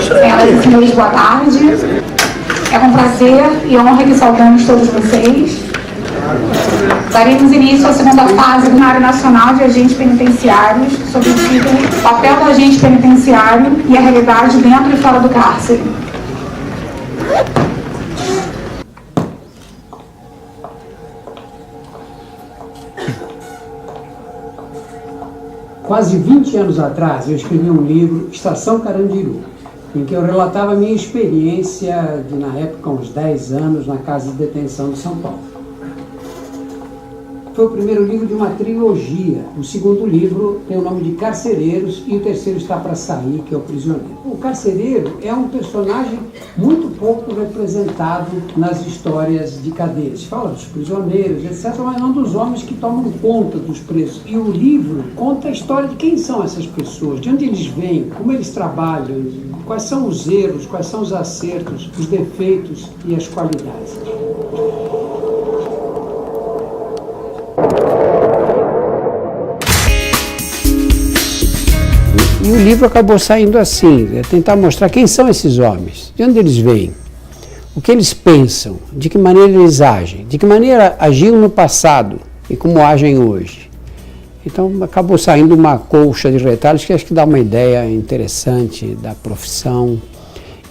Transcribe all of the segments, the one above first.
Senhoras e senhores, boa tarde. É com prazer e honra que saudamos todos vocês. Daremos início à segunda fase do Seminário Nacional de Agentes Penitenciários, sob o título Papel do Agente Penitenciário e a Realidade Dentro e Fora do Cárcere. Quase 20 anos atrás, eu escrevi um livro, Estação Carandiru, em que eu relatava a minha experiência de, na época, uns 10 anos, na Casa de Detenção de São Paulo. Foi o primeiro livro de uma trilogia. O segundo livro tem o nome de Carcereiros e o terceiro está para sair, que é o Prisioneiro. O carcereiro é um personagem muito pouco representado nas histórias de cadeias. Fala dos prisioneiros, etc., mas não dos homens que tomam conta dos presos. E o livro conta a história de quem são essas pessoas, de onde eles vêm, como eles trabalham, quais são os erros, quais são os acertos, os defeitos e as qualidades. E o livro acabou saindo assim, tentar mostrar quem são esses homens, de onde eles vêm, o que eles pensam, de que maneira eles agem, de que maneira agiam no passado e como agem hoje. Então acabou saindo uma colcha de retalhos que acho que dá uma ideia interessante da profissão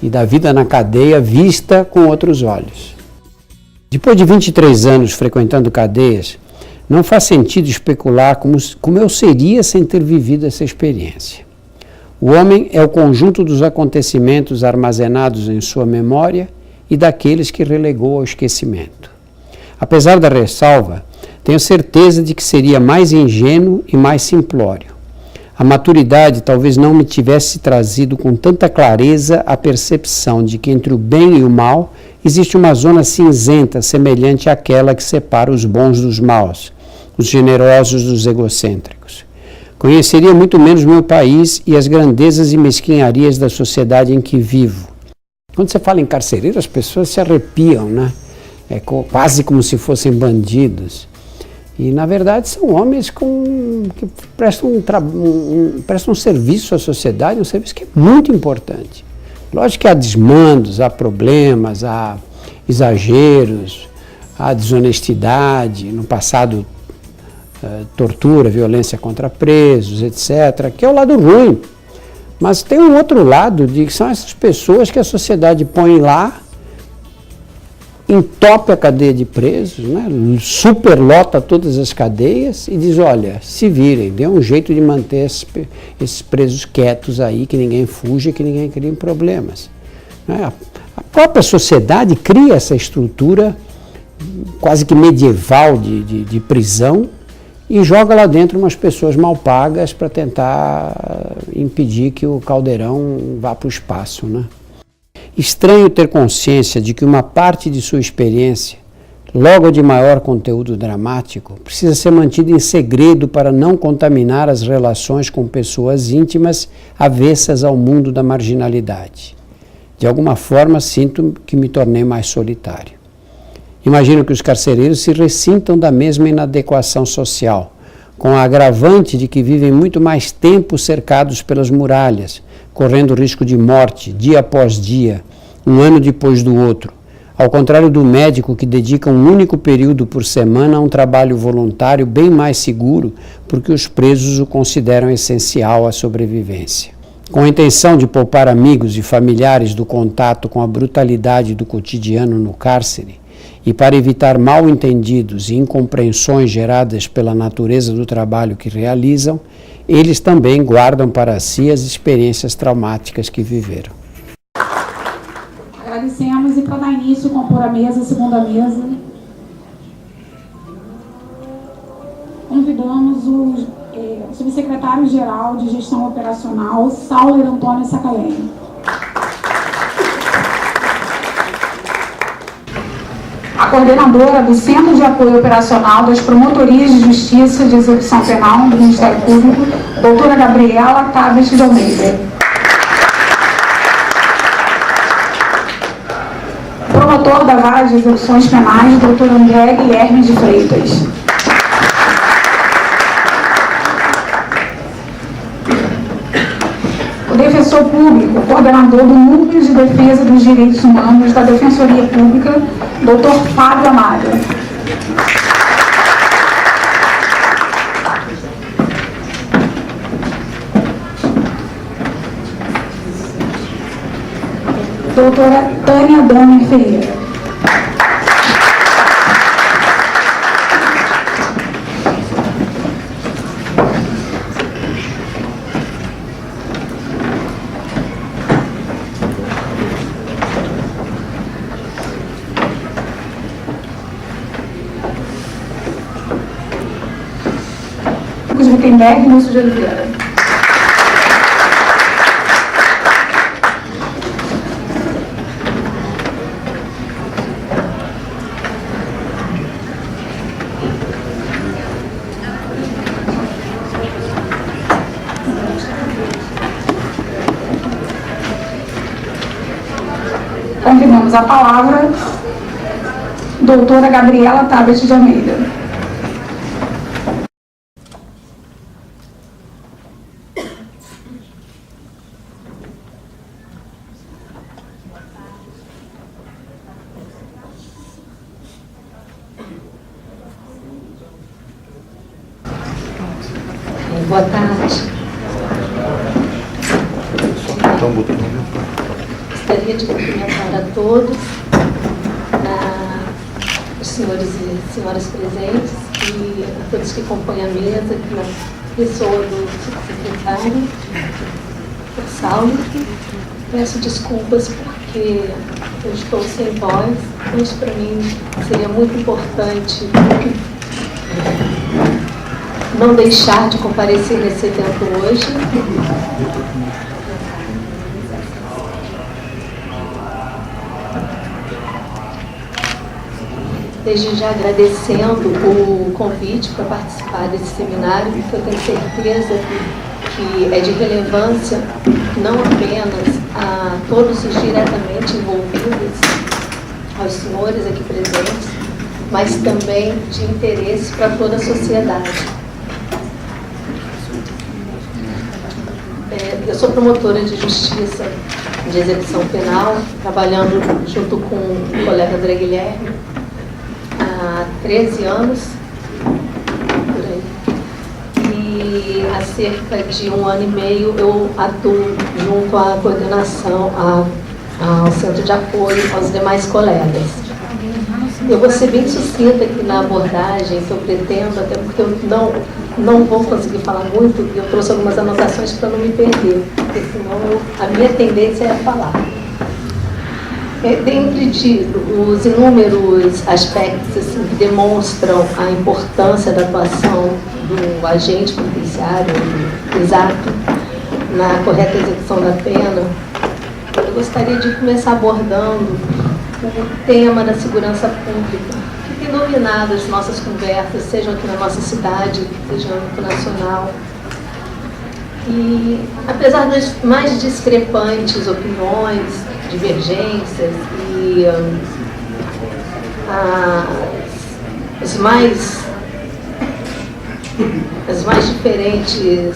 e da vida na cadeia vista com outros olhos. Depois de 23 anos frequentando cadeias, não faz sentido especular como eu seria sem ter vivido essa experiência. O homem é o conjunto dos acontecimentos armazenados em sua memória e daqueles que relegou ao esquecimento. Apesar da ressalva, tenho certeza de que seria mais ingênuo e mais simplório. A maturidade talvez não me tivesse trazido com tanta clareza a percepção de que entre o bem e o mal existe uma zona cinzenta semelhante àquela que separa os bons dos maus, os generosos dos egocêntricos. Conheceria muito menos meu país e as grandezas e mesquinharias da sociedade em que vivo. Quando você fala em carcereiro, as pessoas se arrepiam, né? É quase como se fossem bandidos. E, na verdade, são homens que prestam um serviço à sociedade, um serviço que é muito importante. Lógico que há desmandos, há problemas, há exageros, há desonestidade, no passado tortura, violência contra presos, etc., que é o lado ruim. Mas tem um outro lado, de que são essas pessoas que a sociedade põe lá, entope a cadeia de presos, né? Superlota todas as cadeias e diz, olha, se virem, dê um jeito de manter esses presos quietos aí, que ninguém fuja, que ninguém crie problemas. Né? A própria sociedade cria essa estrutura quase que medieval de prisão e joga lá dentro umas pessoas mal pagas para tentar impedir que o caldeirão vá para o espaço, né? Estranho ter consciência de que uma parte de sua experiência, logo de maior conteúdo dramático, precisa ser mantida em segredo para não contaminar as relações com pessoas íntimas avessas ao mundo da marginalidade. De alguma forma, sinto que me tornei mais solitário. Imagino que os carcereiros se ressintam da mesma inadequação social, com a agravante de que vivem muito mais tempo cercados pelas muralhas, correndo risco de morte dia após dia, um ano depois do outro, ao contrário do médico que dedica um único período por semana a um trabalho voluntário bem mais seguro, porque os presos o consideram essencial à sobrevivência. Com a intenção de poupar amigos e familiares do contato com a brutalidade do cotidiano no cárcere, e para evitar mal-entendidos e incompreensões geradas pela natureza do trabalho que realizam, eles também guardam para si as experiências traumáticas que viveram. Agradecemos e para dar início, compor a mesa, a segunda mesa, convidamos o subsecretário-geral de Gestão Operacional, Sauler Antônio Sacalelli. A coordenadora do Centro de Apoio Operacional das Promotorias de Justiça de Execução Penal do Ministério Público, doutora Gabriela Taves de Almeida. Promotor da Vara de Execuções Penais, doutor André Guilherme de Freitas. defensor público, coordenador do Núcleo de Defesa dos Direitos Humanos da Defensoria Pública, Dr. Fábio Amaro. Doutora Tânia Donner Ferreira. De Wittenberg, Lúcio de Oliveira. Confirmamos a palavra, doutora Gabriela Tabet de Almeida. Boa tarde. Gostaria de cumprimentar a todos, os senhores e senhoras presentes e a todos que compõem a mesa, aqui na pessoa do secretário, o Saulo. Peço desculpas porque eu estou sem voz, mas para mim seria muito importante não deixar de comparecer nesse evento hoje. Desde já agradecendo o convite para participar desse seminário, que eu tenho certeza que é de relevância não apenas a todos os diretamente envolvidos, aos senhores aqui presentes, mas também de interesse para toda a sociedade. Eu sou promotora de justiça de execução penal, trabalhando junto com o colega André Guilherme há 13 anos, por aí. E há cerca de 1 ano e meio eu atuo junto à coordenação, ao Centro de Apoio aos demais colegas. Eu vou ser bem sucinta aqui na abordagem que eu pretendo, até porque eu não vou conseguir falar muito, e eu trouxe algumas anotações para não me perder, porque senão a minha tendência é falar. Dentre os inúmeros aspectos assim, que demonstram a importância da atuação do agente penitenciário, exato, na correta execução da pena, eu gostaria de começar abordando o tema da segurança pública, que tem dominado as nossas conversas, sejam aqui na nossa cidade, seja no âmbito nacional. E, apesar das mais discrepantes opiniões, divergências e as mais diferentes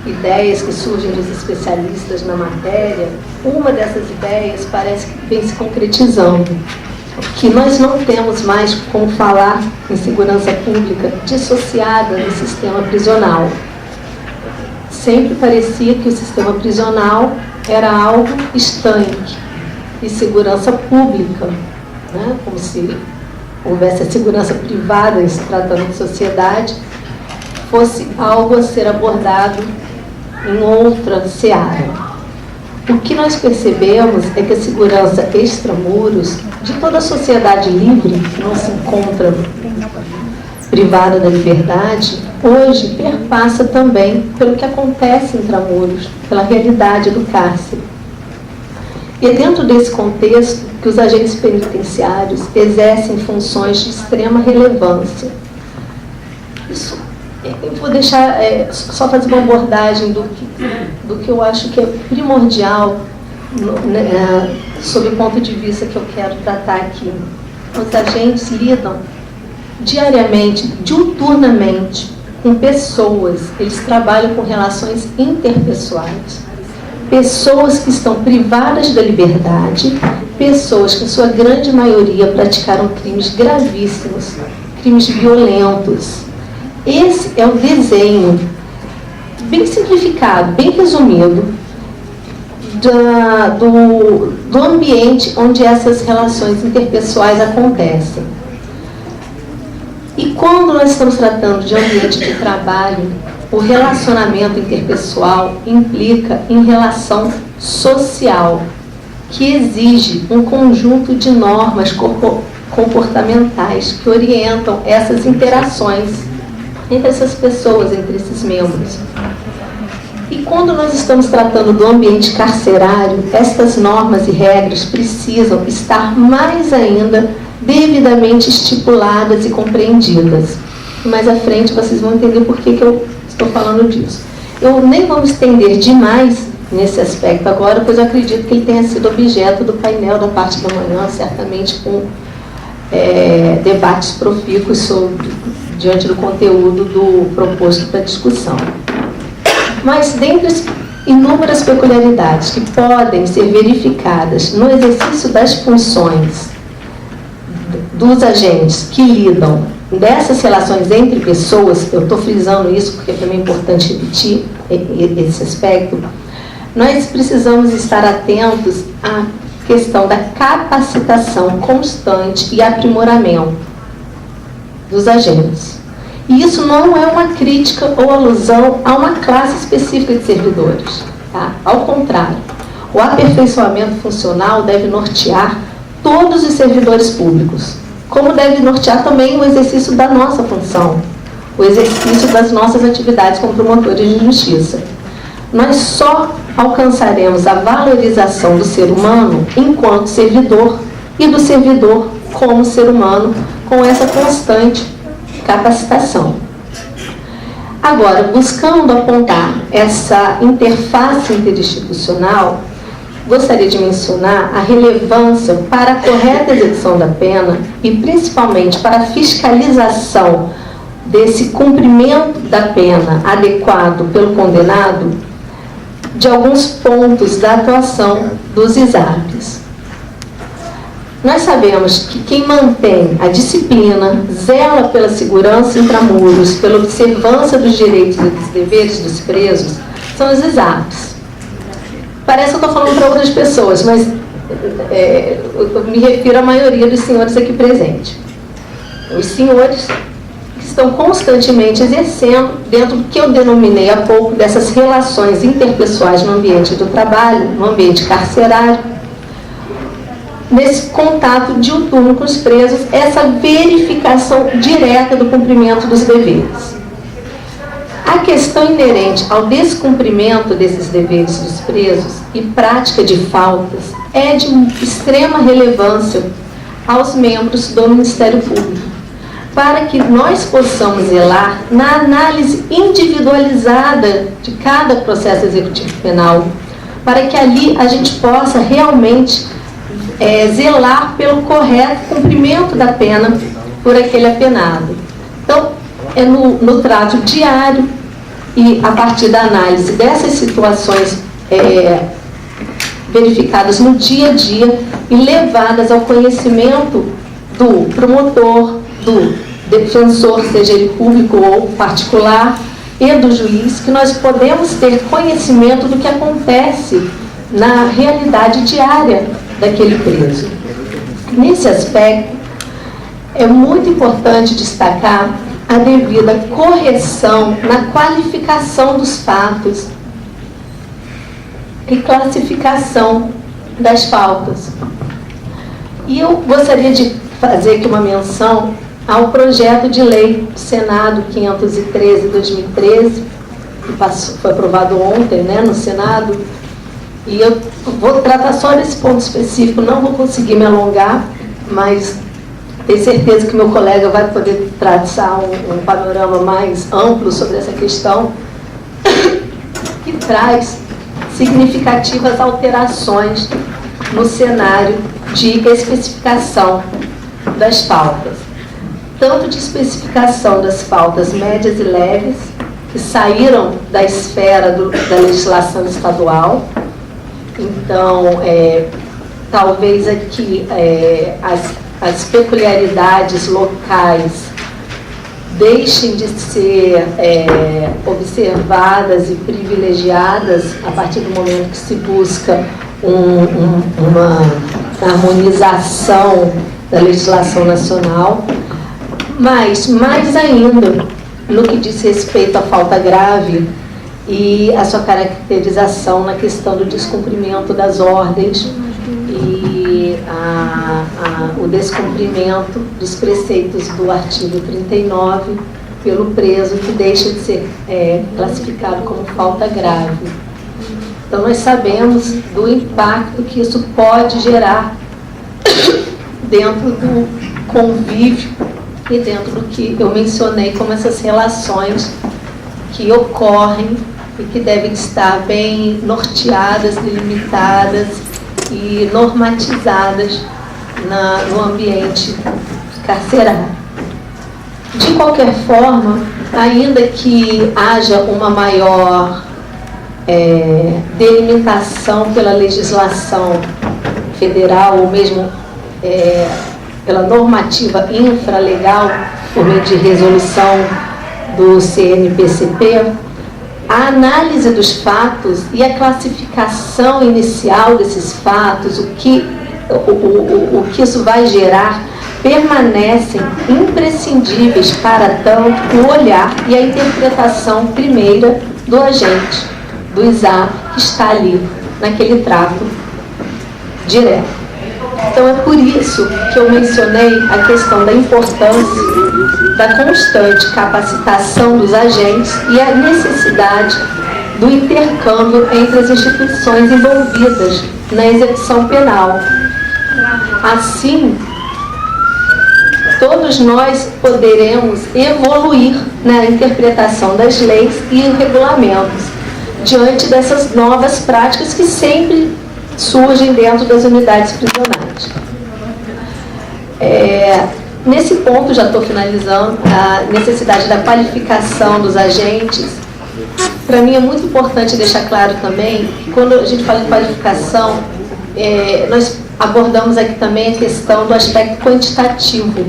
ideias que surgem dos especialistas na matéria, uma dessas ideias parece que vem se concretizando, que nós não temos mais como falar em segurança pública dissociada do sistema prisional. Sempre parecia que o sistema prisional era algo estanque, e segurança pública, né, como se houvesse a segurança privada em se tratando de sociedade, fosse algo a ser abordado em outra seara. O que nós percebemos é que a segurança extramuros de toda a sociedade livre, que não se encontra privada da liberdade, hoje perpassa também pelo que acontece intramuros, pela realidade do cárcere. E é dentro desse contexto que os agentes penitenciários exercem funções de extrema relevância. Isso, eu vou deixar, só fazer uma abordagem do que eu acho que é primordial sob o ponto de vista que eu quero tratar aqui. Os agentes lidam diariamente, diuturnamente, com pessoas, eles trabalham com relações interpessoais. Pessoas que estão privadas da liberdade, pessoas que, em sua grande maioria, praticaram crimes gravíssimos, crimes violentos. Esse é o desenho, bem simplificado, bem resumido, do ambiente onde essas relações interpessoais acontecem. E quando nós estamos tratando de ambiente de trabalho, o relacionamento interpessoal implica em relação social, que exige um conjunto de normas comportamentais que orientam essas interações entre essas pessoas, entre esses membros. E quando nós estamos tratando do ambiente carcerário, estas normas e regras precisam estar mais ainda devidamente estipuladas e compreendidas. Mais à frente vocês vão entender por que eu estou falando disso. Eu nem vou me estender demais nesse aspecto agora, pois eu acredito que ele tenha sido objeto do painel da parte da manhã, certamente com debates profícuos diante do conteúdo do proposto para discussão. Mas, dentre as inúmeras peculiaridades que podem ser verificadas no exercício das funções dos agentes que lidam dessas relações entre pessoas, eu estou frisando isso porque para mim é importante repetir esse aspecto, nós precisamos estar atentos à questão da capacitação constante e aprimoramento dos agentes. E isso não é uma crítica ou alusão a uma classe específica de servidores. Tá? Ao contrário, o aperfeiçoamento funcional deve nortear todos os servidores públicos, como deve nortear também o exercício da nossa função, o exercício das nossas atividades como promotores de justiça. Nós só alcançaremos a valorização do ser humano enquanto servidor e do servidor como ser humano, com essa constante capacitação. Agora, buscando apontar essa interface interinstitucional, gostaria de mencionar a relevância para a correta execução da pena e principalmente para a fiscalização desse cumprimento da pena adequado pelo condenado de alguns pontos da atuação dos ISAPs. Nós sabemos que quem mantém a disciplina, zela pela segurança intramuros, pela observância dos direitos e dos deveres dos presos, são os ISAPs. Parece que eu estou falando para outras pessoas, mas eu me refiro à maioria dos senhores aqui presentes. Os senhores que estão constantemente exercendo, dentro do que eu denominei há pouco, dessas relações interpessoais no ambiente do trabalho, no ambiente carcerário, nesse contato diuturno com os presos, essa verificação direta do cumprimento dos deveres. A questão inerente ao descumprimento desses deveres dos presos e prática de faltas é de extrema relevância aos membros do Ministério Público, para que nós possamos zelar na análise individualizada de cada processo executivo penal, para que ali a gente possa realmente zelar pelo correto cumprimento da pena por aquele apenado. Então, é no trato diário e a partir da análise dessas situações verificadas no dia a dia e levadas ao conhecimento do promotor, do defensor, seja ele público ou particular, e do juiz, que nós podemos ter conhecimento do que acontece na realidade diária daquele preso. Nesse aspecto, é muito importante destacar a devida correção na qualificação dos fatos e classificação das faltas. E eu gostaria de fazer aqui uma menção ao projeto de lei do Senado 513/2013, que foi aprovado ontem, no Senado. E eu vou tratar só desse ponto específico, não vou conseguir me alongar, mas tenho certeza que meu colega vai poder traçar um panorama mais amplo sobre essa questão, que traz significativas alterações no cenário de especificação das faltas. tanto de especificação das faltas médias e leves, que saíram da esfera da legislação estadual. Então, talvez aqui as peculiaridades locais deixem de ser observadas e privilegiadas a partir do momento que se busca uma harmonização da legislação nacional, mas, mais ainda, no que diz respeito à falta grave e a sua caracterização na questão do descumprimento das ordens e o descumprimento dos preceitos do artigo 39 pelo preso, que deixa de ser classificado como falta grave. Então, nós sabemos do impacto que isso pode gerar dentro do convívio e dentro do que eu mencionei como essas relações que ocorrem e que devem estar bem norteadas, delimitadas e normatizadas no ambiente carcerário. De qualquer forma, ainda que haja uma maior delimitação pela legislação federal ou mesmo pela normativa infralegal, por meio de resolução do CNPCP, a análise dos fatos e a classificação inicial desses fatos, o que isso vai gerar, permanecem imprescindíveis para tanto o olhar e a interpretação primeira do agente, do ISAP, que está ali, naquele trato direto. Então, é por isso que eu mencionei a questão da importância da constante capacitação dos agentes e a necessidade do intercâmbio entre as instituições envolvidas na execução penal. Assim, todos nós poderemos evoluir na interpretação das leis e regulamentos diante dessas novas práticas que sempre surgem dentro das unidades prisionais. Nesse ponto, já estou finalizando, a necessidade da qualificação dos agentes. Para mim é muito importante deixar claro também que quando a gente fala em qualificação, nós abordamos aqui também a questão do aspecto quantitativo,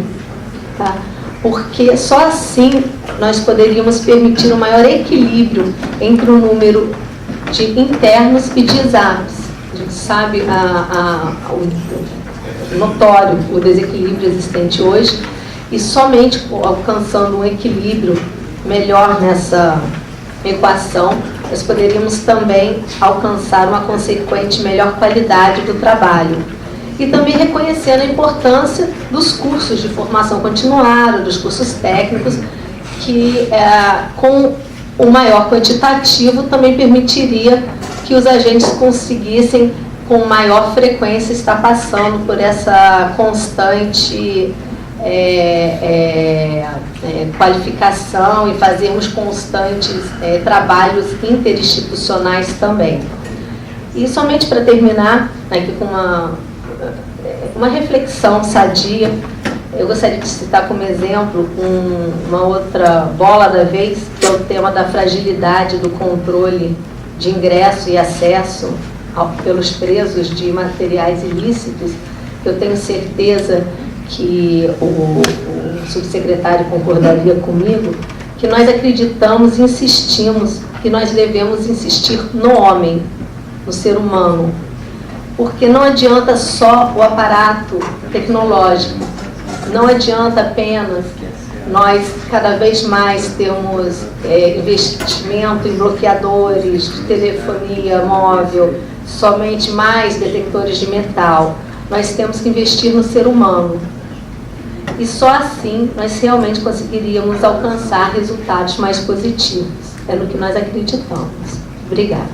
tá? Porque só assim nós poderíamos permitir um maior equilíbrio entre o número de internos e de exames. A gente sabe notório o desequilíbrio existente hoje, e somente alcançando um equilíbrio melhor nessa equação, nós poderíamos também alcançar uma consequente melhor qualidade do trabalho. E também reconhecendo a importância dos cursos de formação continuada, dos cursos técnicos, que com o maior quantitativo também permitiria que os agentes conseguissem com maior frequência estar passando por essa constante qualificação e fazermos constantes trabalhos interinstitucionais também. E somente para terminar, aqui com uma reflexão sadia, eu gostaria de citar como exemplo uma outra bola da vez, que é o tema da fragilidade do controle de ingresso e acesso pelos presos de materiais ilícitos. Eu tenho certeza que o subsecretário concordaria comigo, que nós acreditamos e insistimos que nós devemos insistir no homem, no ser humano, porque não adianta só o aparato tecnológico, não adianta apenas nós cada vez mais temos investimento em bloqueadores de telefonia móvel, somente mais detectores de metal. Nós temos que investir no ser humano. E só assim nós realmente conseguiríamos alcançar resultados mais positivos. É no que nós acreditamos. Obrigada.